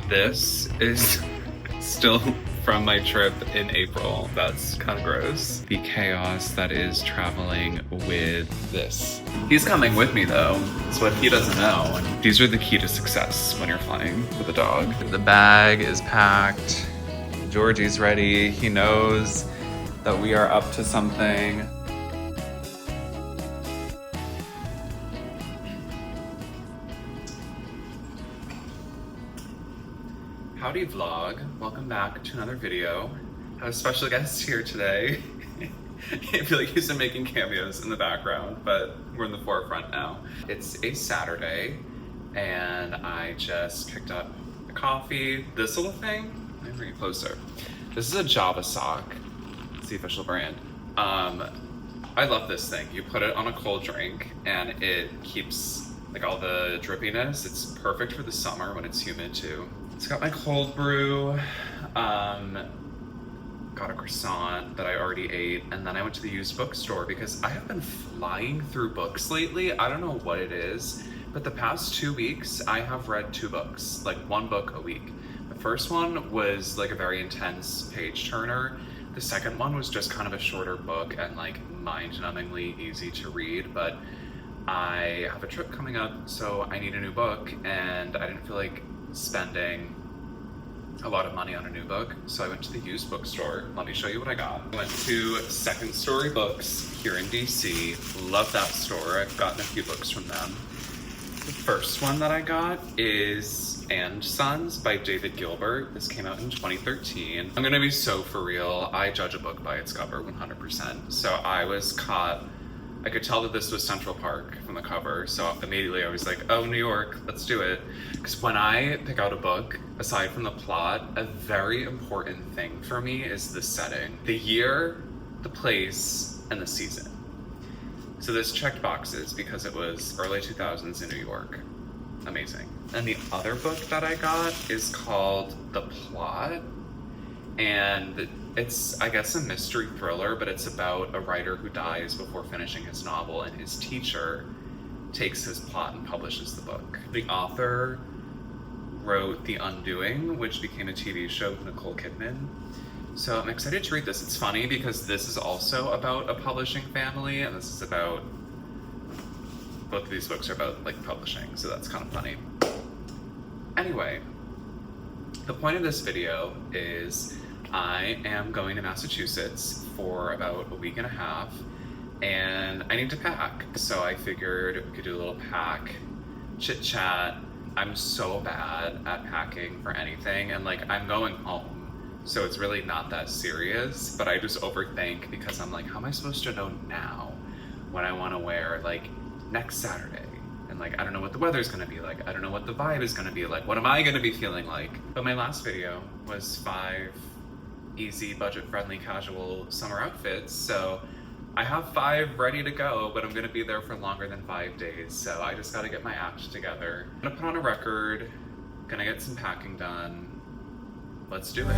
This is still from my trip in April. That's kind of gross. The chaos that is traveling with this. He's coming with me though. It's what he doesn't know. These are the key to success when you're flying with a dog. The bag is packed. Georgie's ready. He knows that we are up to something. Howdy vlog, welcome back to another video. I have a special guest here today. I feel like he's been making cameos in the background, but we're in the forefront now. It's a Saturday, and I just picked up a coffee. This little thing, let me bring it closer. This is a Java sock, it's the official brand. I love this thing. You put it on a cold drink, and it keeps like all the drippiness. It's perfect for the summer when it's humid too. It's got my cold brew, got a croissant that I already ate, and then I went to the used bookstore because I have been flying through books lately. I don't know what it is, but the past 2 weeks I have read 2 books, like 1 book a week. The first one was like a very intense page turner. The second one was just kind of a shorter book and like mind-numbingly easy to read, but I have a trip coming up, so I need a new book, and I didn't feel like spending a lot of money on a new book, so I went to the used bookstore. Let me show you what I got. I went to Second Story Books here in DC. Love that store. I've gotten a few books from them. The first one that I got is And Sons by David Gilbert. This came out in 2013. I'm gonna be so for real. I judge a book by its cover 100%. So I was caught. I could tell that this was Central Park from the cover, so immediately I was like, oh, New York, let's do it. Because when I pick out a book, aside from the plot, a very important thing for me is the setting. The year, the place, and the season. So this checked boxes because it was early 2000s in New York. Amazing. And the other book that I got is called The Plot, and it's, I guess, a mystery thriller, but it's about a writer who dies before finishing his novel, and his teacher takes his plot and publishes the book. The author wrote The Undoing, which became a TV show with Nicole Kidman. So I'm excited to read this. It's funny because this is also about a publishing family, and this is about, both of these books are about like publishing, so that's kind of funny. Anyway, the point of this video is I am going to Massachusetts for about a week and a half, and I need to pack. So I figured we could do a little pack, chit chat. I'm so bad at packing for anything, and like I'm going home, so it's really not that serious, but I just overthink because I'm like, how am I supposed to know now what I want to wear like next Saturday? And like, I don't know what the weather's gonna be like. I don't know what the vibe is gonna be like. What am I gonna be feeling like? But my last video was 5 easy, budget-friendly, casual summer outfits. So I have 5 ready to go, but I'm gonna be there for longer than 5 days. So I just gotta get my act together. I'm gonna put on a record, gonna get some packing done. Let's do it.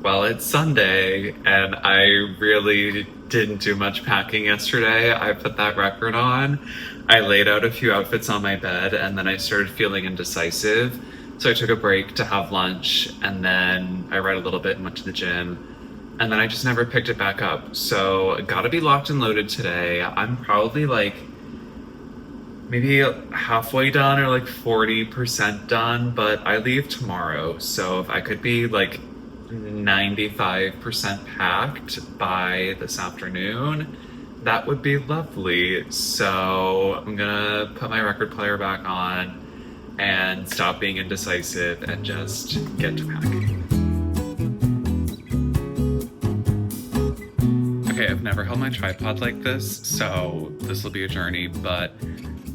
Well, it's Sunday, and I really didn't do much packing yesterday. I put that record on. I laid out a few outfits on my bed, and then I started feeling indecisive. So I took a break to have lunch, and then I read a little bit and went to the gym, and then I just never picked it back up. So gotta be locked and loaded today. I'm probably like maybe halfway done or like 40% done, but I leave tomorrow. So if I could be like 95% packed by this afternoon, that would be lovely. So I'm gonna put my record player back on and stop being indecisive and just get to packing. Okay, I've never held my tripod like this, so this will be a journey, but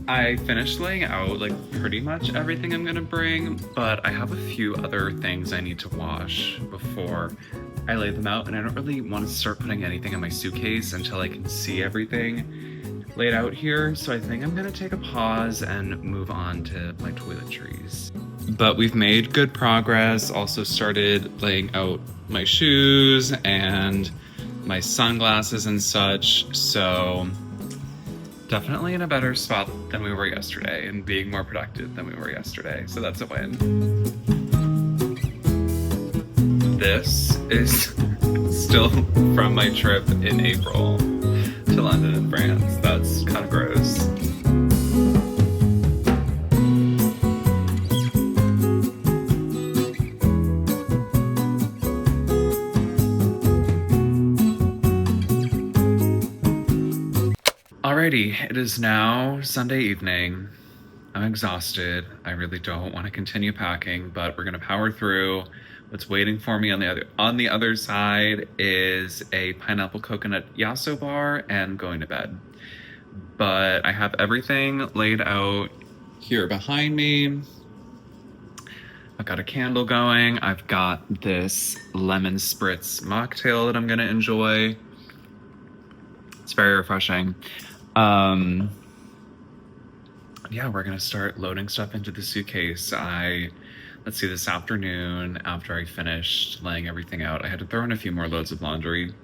I finished laying out like pretty much everything I'm gonna bring, but I have a few other things I need to wash before I lay them out, and I don't really want to start putting anything in my suitcase until I can see everything laid out here. So I think I'm gonna take a pause and move on to my toiletries. but we've made good progress. Also started laying out my shoes and my sunglasses and such, so definitely in a better spot than we were yesterday and being more productive than we were yesterday, so that's a win. This is still from my trip in April to London and France. That's kind of gross. Alrighty, it is now Sunday evening. I'm exhausted. I really don't want to continue packing, but we're gonna power through. What's waiting for me on the other side is a pineapple coconut yasso bar and going to bed. But I have everything laid out here behind me. I've got a candle going. I've got this lemon spritz mocktail that I'm gonna enjoy. It's very refreshing. Yeah, we're gonna start loading stuff into the suitcase. Let's see, this afternoon, after I finished laying everything out, I had to throw in a few more loads of laundry.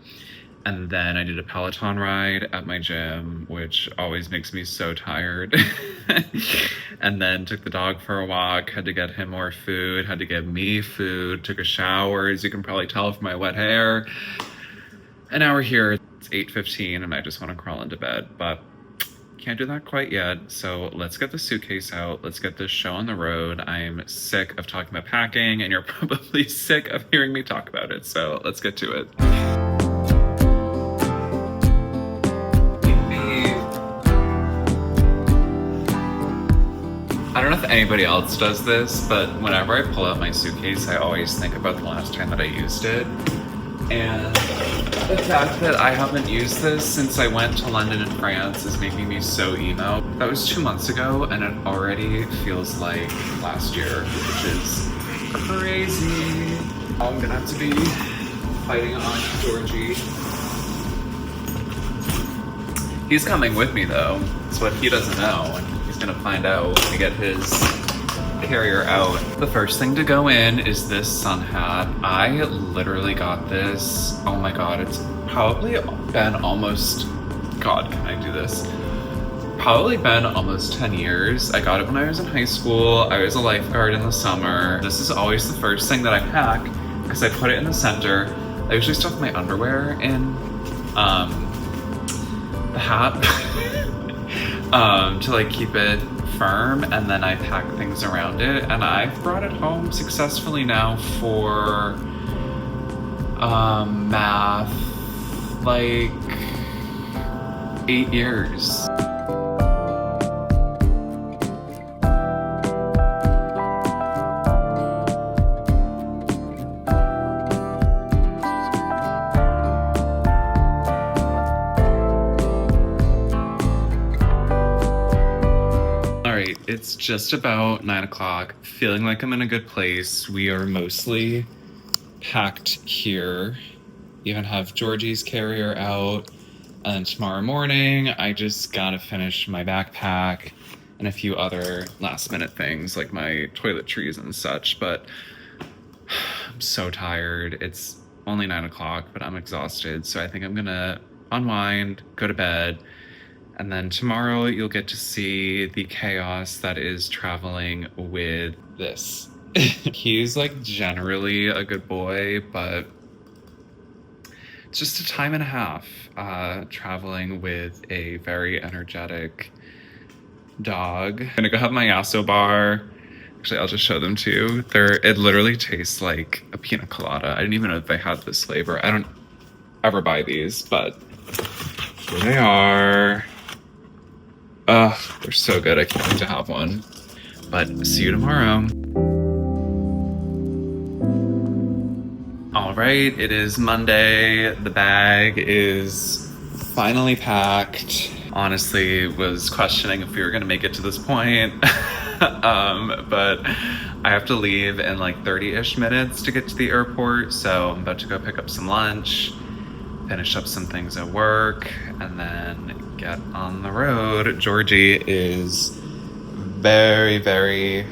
And then I did a Peloton ride at my gym, which always makes me so tired. And then took the dog for a walk, had to get him more food, had to get me food, took a shower, as you can probably tell from my wet hair. And now we're here, it's 8:15 and I just want to crawl into bed, but can't do that quite yet. So let's get the suitcase out. Let's get this show on the road. I'm sick of talking about packing and you're probably sick of hearing me talk about it. So let's get to it. I don't know if anybody else does this, but whenever I pull out my suitcase, I always think about the last time that I used it. And the fact that I haven't used this since I went to London and France is making me so emo. That was 2 months ago and it already feels like last year, which is crazy. I'm gonna have to be fighting on Georgie. He's coming with me though. It's what he doesn't know, and he's gonna find out when we get his carrier out. The first thing to go in is this sun hat. I literally got this, oh my god, it's probably been almost, god, can I do this? Probably been almost 10 years. I got it when I was in high school. I was a lifeguard in the summer. This is always the first thing that I pack because I put it in the center. I usually stuff my underwear in the hat to like keep it firm, and then I pack things around it, and I've brought it home successfully now for math, like 8 years. It's just about 9 o'clock, feeling like I'm in a good place. We are mostly packed here. Even have Georgie's carrier out. And tomorrow morning, I just gotta finish my backpack and a few other last minute things like my toiletries and such, but I'm so tired. It's only 9 o'clock, but I'm exhausted. So I think I'm gonna unwind, go to bed, and then tomorrow you'll get to see the chaos that is traveling with this. He's like generally a good boy, but it's just a time and a half traveling with a very energetic dog. I'm gonna go have my yasso bar. Actually, I'll just show them to you. It literally tastes like a pina colada. I didn't even know if they had this flavor. I don't ever buy these, but here they are. They're so good. I can't wait to have one. But see you tomorrow. All right, it is Monday. The bag is finally packed. Honestly, was questioning if we were gonna make it to this point. But I have to leave in like 30-ish minutes to get to the airport. So I'm about to go pick up some lunch, finish up some things at work, and then get on the road. Georgie is very, very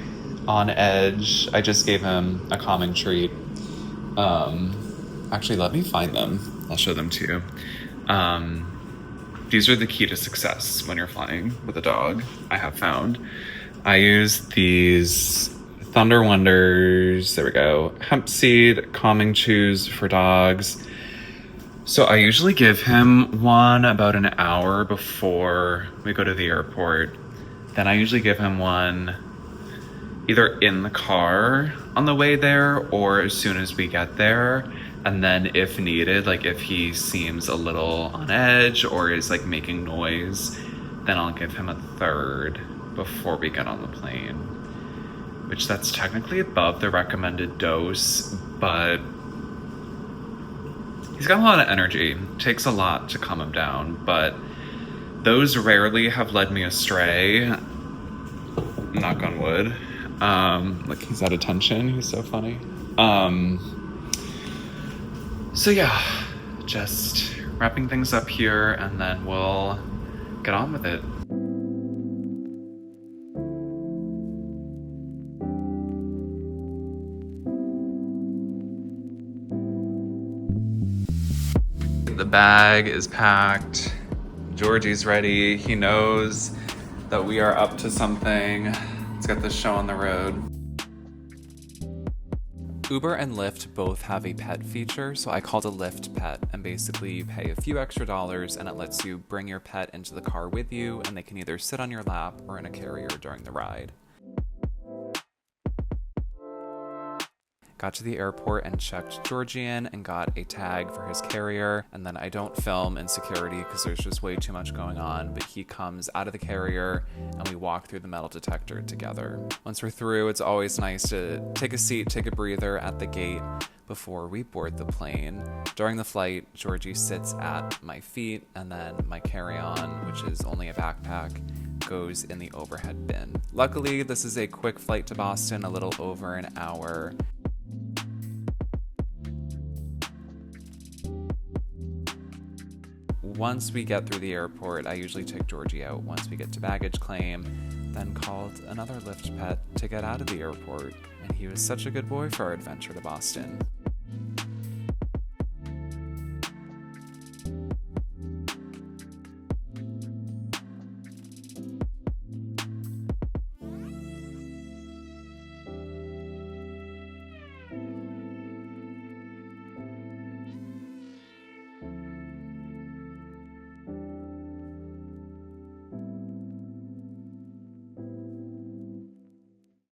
on edge. I just gave him a calming treat. Actually, let me find them. I'll show them to you. These are the key to success when you're flying with a dog, I have found. I use these Thunder Wonders, there we go, hemp seed calming chews for dogs. So I usually give him one about an hour before we go to the airport. Then I usually give him one either in the car on the way there or as soon as we get there. And then if needed, like if he seems a little on edge or is like making noise, then I'll give him a third before we get on the plane, which that's technically above the recommended dose, but he's got a lot of energy. It takes a lot to calm him down, but those rarely have led me astray. Knock on wood. Like he's at attention. He's so funny. So yeah, just wrapping things up here and then we'll get on with it. The bag is packed. Georgie's ready. He knows that we are up to something. Let's get this show on the road. Uber and Lyft both have a pet feature, so I called a Lyft Pet, and basically you pay a few extra dollars and it lets you bring your pet into the car with you, and they can either sit on your lap or in a carrier during the ride. Got to the airport and checked Georgie in and got a tag for his carrier, and then I don't film in security because there's just way too much going on, but he comes out of the carrier and we walk through the metal detector together. Once we're through, it's always nice to take a seat, take a breather at the gate before we board the plane. During the flight, Georgie sits at my feet, and then my carry-on, which is only a backpack, goes in the overhead bin. Luckily, this is a quick flight to Boston, a little over an hour. Once we get through the airport, I usually take Georgie out once we get to baggage claim, then called another Lyft Pet to get out of the airport, and he was such a good boy for our adventure to Boston.